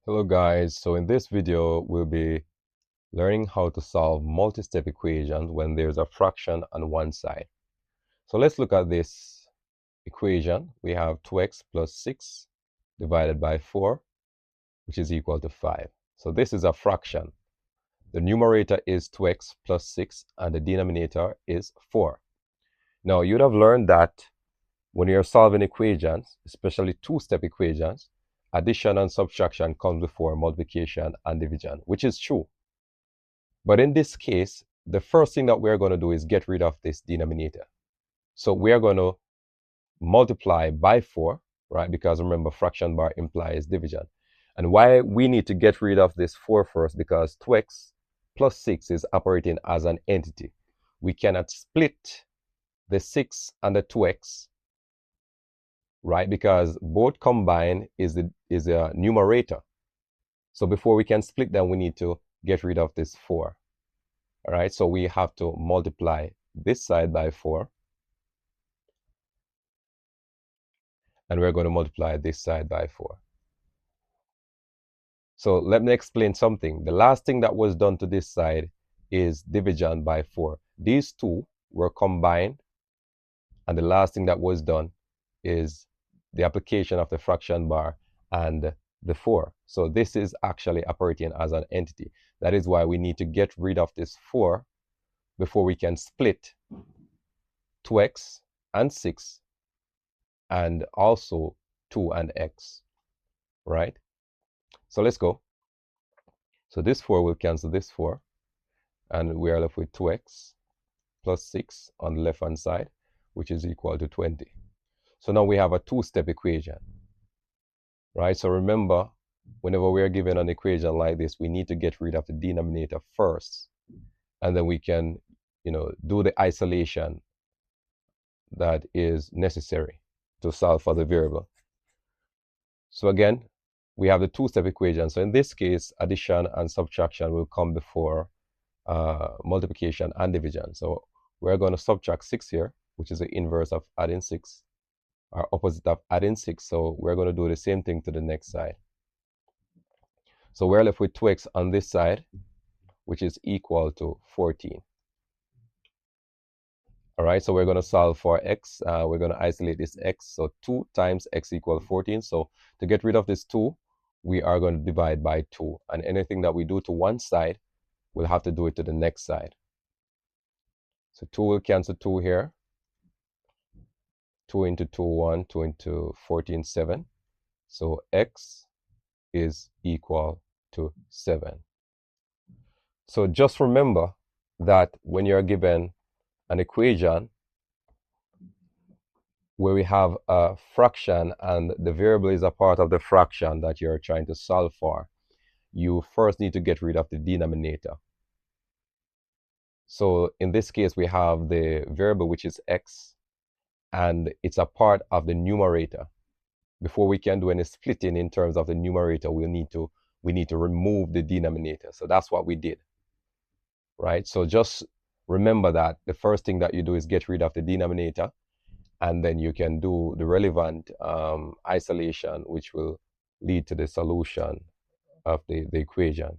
Hello guys, so in this video we'll be learning how to solve multi-step equations when there's a fraction on one side. So let's look at this equation. We have 2x plus 6 divided by 4, which is equal to 5. So this is a fraction. The numerator is 2x plus 6 and the denominator is 4. Now you'd have learned that when you're solving equations, especially two-step equations, addition and subtraction comes before multiplication and division, which is true. But in this case, the first thing that we're going to do is get rid of this denominator. So we're going to multiply by 4, right? Because remember, fraction bar implies division. And why we need to get rid of this 4 first, because 2x plus 6 is operating as an entity. We cannot split the 6 and the 2x, right? Because both combined is a numerator. So before we can split them, we need to get rid of this 4. All right, so we have to multiply this side by 4. And we're going to multiply this side by 4. So let me explain something. The last thing that was done to this side is division by 4. These two were combined, and the last thing that was done is the application of the fraction bar and the 4. So this is actually operating as an entity. That is why we need to get rid of this 4 before we can split 2x and 6 and also 2 and x, right? So let's go. So this 4 will cancel this 4, and we are left with 2x plus 6 on the left-hand side, which is equal to 20. So now we have a two-step equation, right? So remember, whenever we are given an equation like this, we need to get rid of the denominator first, and then we can, do the isolation that is necessary to solve for the variable. So again, we have the two-step equation. So in this case, addition and subtraction will come before multiplication and division. So we're going to subtract 6 here, which is the inverse of adding 6, or opposite of adding 6. So we're going to do the same thing to the next side. So we're left with 2x on this side, which is equal to 14. All right, so we're going to solve for x. We're going to isolate this x. So 2 times x equals 14. So to get rid of this 2, we are going to divide by 2. And anything that we do to one side, we'll have to do it to the next side. So 2 will cancel 2 here. 2 into 2, 1. 2 into 14, 7. So x is equal to 7. So just remember that when you're given an equation where we have a fraction and the variable is a part of the fraction that you're trying to solve for, you first need to get rid of the denominator. So in this case, we have the variable, which is x, and it's a part of the numerator. Before we can do any splitting in terms of the numerator, we need to remove the denominator. So that's what we did, right? So just remember that the first thing that you do is get rid of the denominator, and then you can do the relevant isolation, which will lead to the solution of the equation.